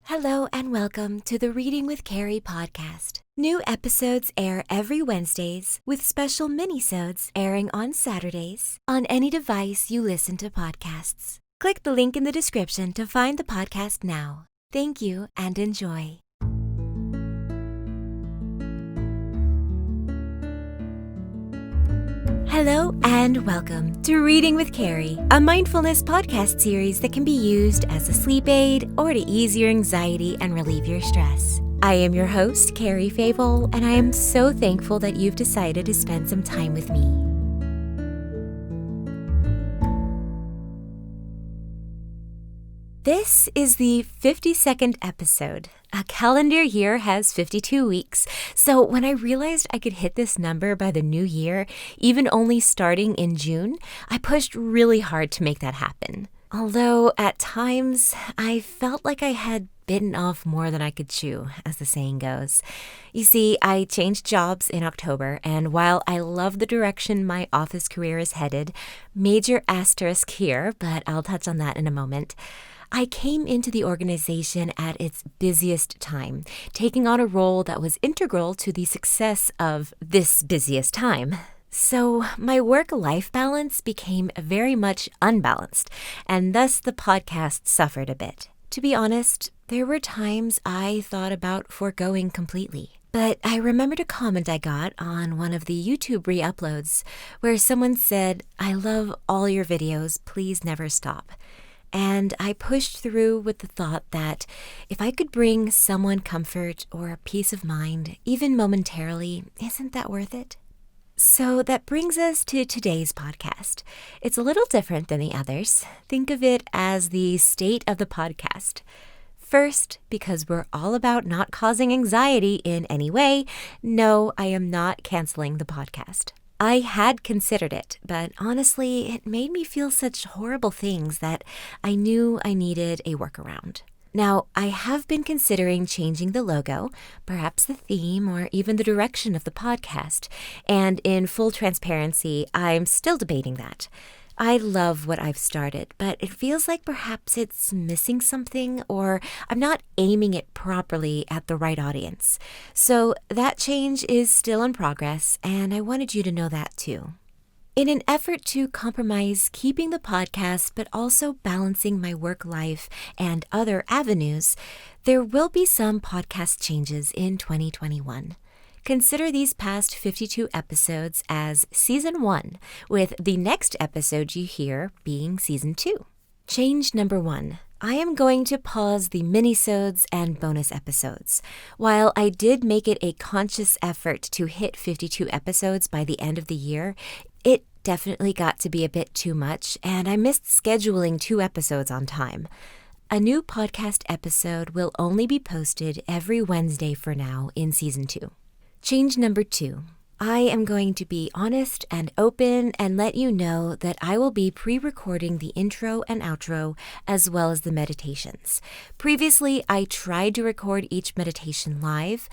Hello and welcome to the Reading with Cari podcast. New episodes air every Wednesdays with special minisodes airing on Saturdays on any device you listen to podcasts. Click the link in the description to find the podcast now. Thank you and enjoy. Hello and welcome to Reading with Cari, a mindfulness podcast series that can be used as a sleep aid or to ease your anxiety and relieve your stress. I am your host, Cari Favole, and I am so thankful that you've decided to spend some time with me. This is the 52nd episode. A calendar year has 52 weeks, so when I realized I could hit this number by the new year, even only starting in June, I pushed really hard to make that happen. Although at times, I felt like I had bitten off more than I could chew, as the saying goes. You see, I changed jobs in October, and while I love the direction my office career is headed, major asterisk here, but I'll touch on that in a moment, I came into the organization at its busiest time, taking on a role that was integral to the success of this busiest time. So my work-life balance became very much unbalanced, and thus the podcast suffered a bit. To be honest, there were times I thought about foregoing completely. But I remembered a comment I got on one of the YouTube re-uploads where someone said, "I love all your videos, please never stop." And I pushed through with the thought that if I could bring someone comfort or peace of mind, even momentarily, isn't that worth it? So that brings us to today's podcast. It's a little different than the others. Think of it as the state of the podcast. First, because we're all about not causing anxiety in any way, no, I am not canceling the podcast. I had considered it, but honestly, it made me feel such horrible things that I knew I needed a workaround. Now, I have been considering changing the logo, perhaps the theme, or even the direction of the podcast, and in full transparency, I'm still debating that. I love what I've started, but it feels like perhaps it's missing something or I'm not aiming it properly at the right audience. So that change is still in progress, and I wanted you to know that too. In an effort to compromise keeping the podcast but also balancing my work life and other avenues, there will be some podcast changes in 2021. Consider these past 52 episodes as Season 1, with the next episode you hear being Season 2. Change number 1. I am going to pause the minisodes and bonus episodes. While I did make it a conscious effort to hit 52 episodes by the end of the year, it definitely got to be a bit too much, and I missed scheduling 2 episodes on time. A new podcast episode will only be posted every Wednesday for now in Season 2. Change number 2. I am going to be honest and open and let you know that I will be pre-recording the intro and outro as well as the meditations. Previously, I tried to record each meditation live,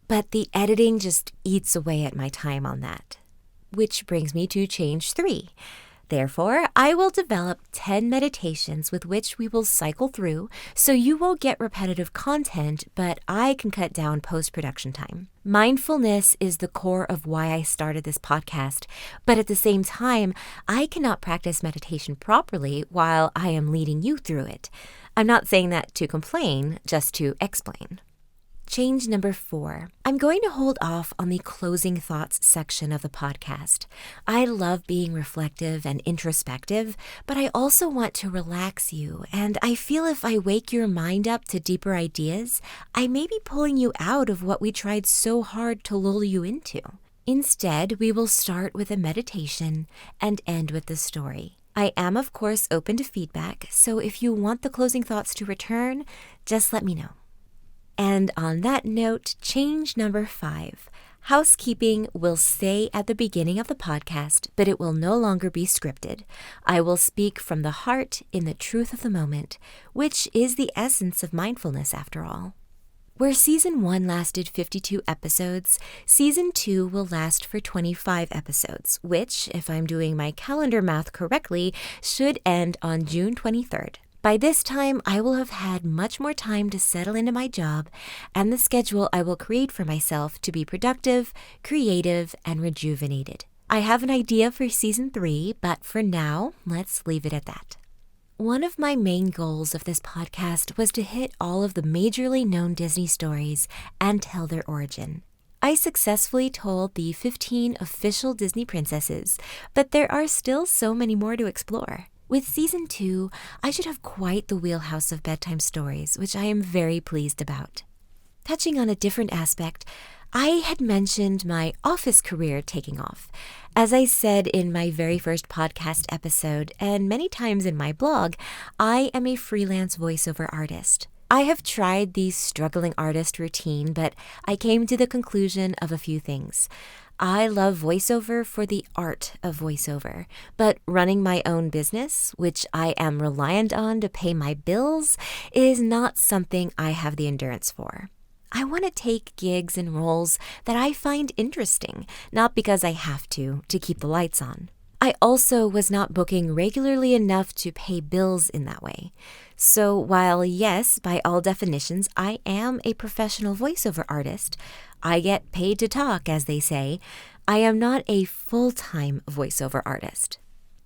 but the editing just eats away at my time on that. Which brings me to change 3. Therefore, I will develop 10 meditations with which we will cycle through so you won't get repetitive content, but I can cut down post-production time. Mindfulness is the core of why I started this podcast, but at the same time, I cannot practice meditation properly while I am leading you through it. I'm not saying that to complain, just to explain. Change number 4. I'm going to hold off on the closing thoughts section of the podcast. I love being reflective and introspective, but I also want to relax you, and I feel if I wake your mind up to deeper ideas, I may be pulling you out of what we tried so hard to lull you into. Instead, we will start with a meditation and end with the story. I am, of course, open to feedback, so if you want the closing thoughts to return, just let me know. And on that note, change number 5. Housekeeping will stay at the beginning of the podcast, but it will no longer be scripted. I will speak from the heart in the truth of the moment, which is the essence of mindfulness after all. Where Season 1 lasted 52 episodes, Season 2 will last for 25 episodes, which, if I'm doing my calendar math correctly, should end on June 23rd. By this time, I will have had much more time to settle into my job and the schedule I will create for myself to be productive, creative, and rejuvenated. I have an idea for season 3, but for now, let's leave it at that. One of my main goals of this podcast was to hit all of the majorly known Disney stories and tell their origin. I successfully told the 15 official Disney princesses, but there are still so many more to explore. With season 2, I should have quite the wheelhouse of bedtime stories, which I am very pleased about. Touching on a different aspect, I had mentioned my office career taking off. As I said in my very first podcast episode, and many times in my blog, I am a freelance voiceover artist. I have tried the struggling artist routine, but I came to the conclusion of a few things. I love voiceover for the art of voiceover, but running my own business, which I am reliant on to pay my bills, is not something I have the endurance for. I want to take gigs and roles that I find interesting, not because I have to keep the lights on. I also was not booking regularly enough to pay bills in that way. So while yes, by all definitions, I am a professional voiceover artist, I get paid to talk, as they say, I am not a full-time voiceover artist.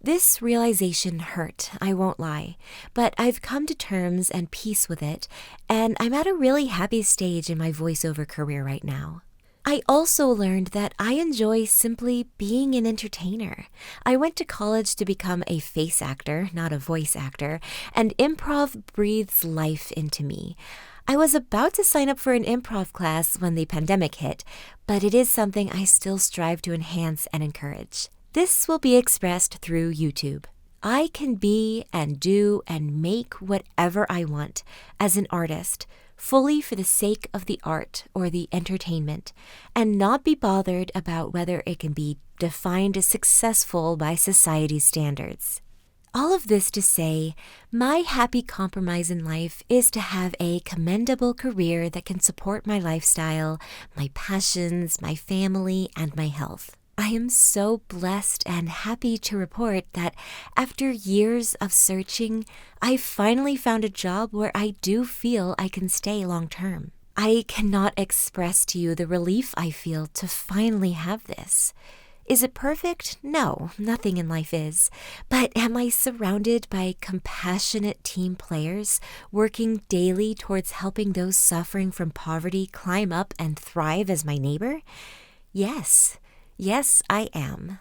This realization hurt, I won't lie, but I've come to terms and peace with it, and I'm at a really happy stage in my voiceover career right now. I also learned that I enjoy simply being an entertainer. I went to college to become a face actor, not a voice actor, and improv breathes life into me. I was about to sign up for an improv class when the pandemic hit, but it is something I still strive to enhance and encourage. This will be expressed through YouTube. I can be and do and make whatever I want as an artist, fully for the sake of the art or the entertainment, and not be bothered about whether it can be defined as successful by society's standards. All of this to say, my happy compromise in life is to have a commendable career that can support my lifestyle, my passions, my family, and my health. I am so blessed and happy to report that after years of searching, I finally found a job where I do feel I can stay long term. I cannot express to you the relief I feel to finally have this. Is it perfect? No, nothing in life is. But am I surrounded by compassionate team players working daily towards helping those suffering from poverty climb up and thrive as my neighbor? Yes. Yes, I am.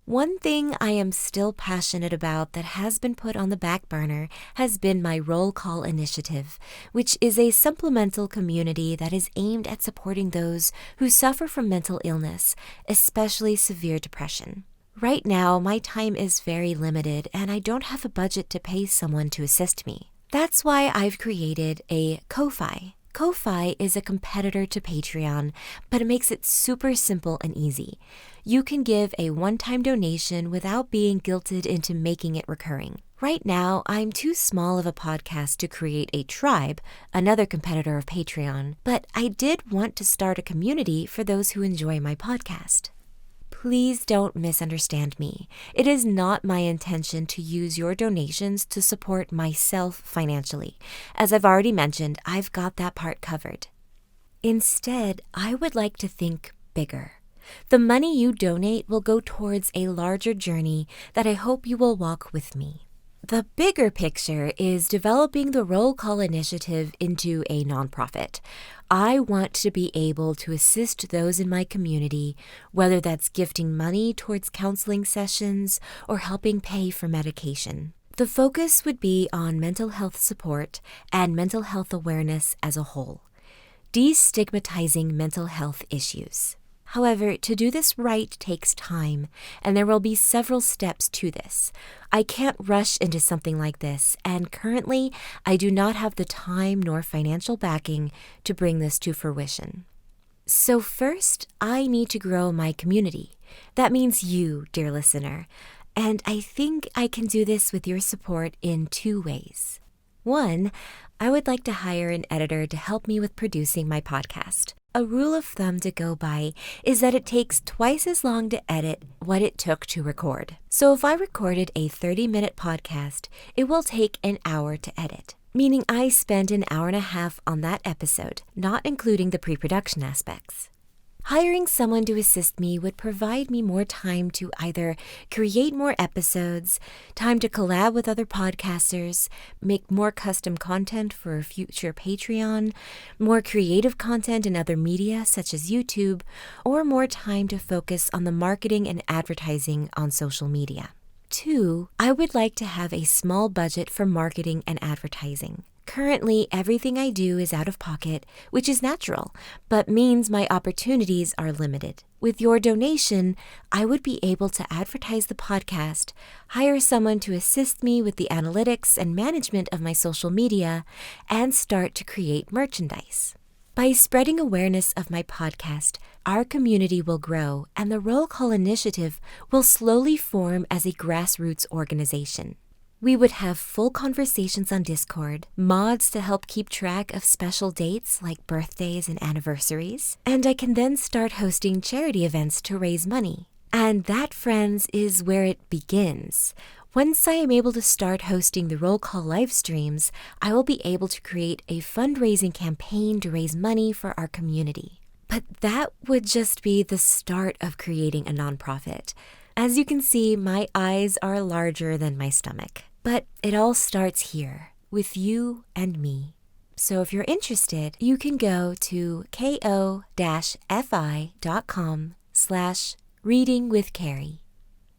One thing I am still passionate about that has been put on the back burner has been my Roll Call initiative, which is a supplemental community that is aimed at supporting those who suffer from mental illness, especially severe depression. Right now, my time is very limited and I don't have a budget to pay someone to assist me. That's why I've created a Ko-Fi. Ko-Fi is a competitor to Patreon, but it makes it super simple and easy. You can give a one-time donation without being guilted into making it recurring. Right now, I'm too small of a podcast to create a tribe, another competitor of Patreon, but I did want to start a community for those who enjoy my podcast. Please don't misunderstand me. It is not my intention to use your donations to support myself financially. As I've already mentioned, I've got that part covered. Instead, I would like to think bigger. The money you donate will go towards a larger journey that I hope you will walk with me. The bigger picture is developing the Roll Call initiative into a nonprofit. I want to be able to assist those in my community, whether that's gifting money towards counseling sessions or helping pay for medication. The focus would be on mental health support and mental health awareness as a whole, destigmatizing mental health issues. However, to do this right takes time, and there will be several steps to this. I can't rush into something like this, and currently, I do not have the time nor financial backing to bring this to fruition. So first, I need to grow my community. That means you, dear listener, and I think I can do this with your support in 2 ways. One, I would like to hire an editor to help me with producing my podcast. A rule of thumb to go by is that it takes twice as long to edit what it took to record. So if I recorded a 30-minute podcast, it will take an hour to edit, meaning I spent an hour and a half on that episode, not including the pre-production aspects. Hiring someone to assist me would provide me more time to either create more episodes, time to collab with other podcasters, make more custom content for a future Patreon, more creative content in other media such as YouTube, or more time to focus on the marketing and advertising on social media. 2, I would like to have a small budget for marketing and advertising. Currently, everything I do is out of pocket, which is natural, but means my opportunities are limited. With your donation, I would be able to advertise the podcast, hire someone to assist me with the analytics and management of my social media, and start to create merchandise. By spreading awareness of my podcast, our community will grow and the Roll Call Initiative will slowly form as a grassroots organization. We would have full conversations on Discord, mods to help keep track of special dates like birthdays and anniversaries, and I can then start hosting charity events to raise money. And that, friends, is where it begins. Once I am able to start hosting the Roll Call live streams, I will be able to create a fundraising campaign to raise money for our community. But that would just be the start of creating a nonprofit. As you can see, my eyes are larger than my stomach. But it all starts here, with you and me. So if you're interested, you can go to ko-fi.com/readingwithcari.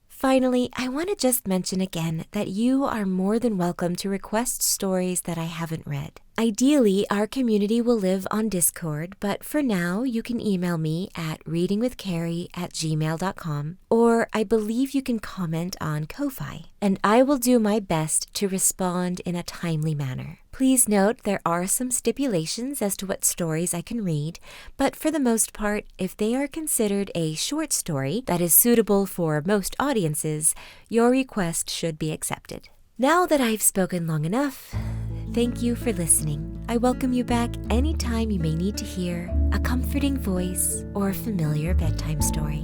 Finally, I want to just mention again that you are more than welcome to request stories that I haven't read. Ideally, our community will live on Discord, but for now, you can email me at readingwithcari@gmail.com, or I believe you can comment on Ko-fi, and I will do my best to respond in a timely manner. Please note there are some stipulations as to what stories I can read, but for the most part, if they are considered a short story that is suitable for most audiences, your request should be accepted. Now that I've spoken long enough, thank you for listening. I welcome you back anytime you may need to hear a comforting voice or a familiar bedtime story.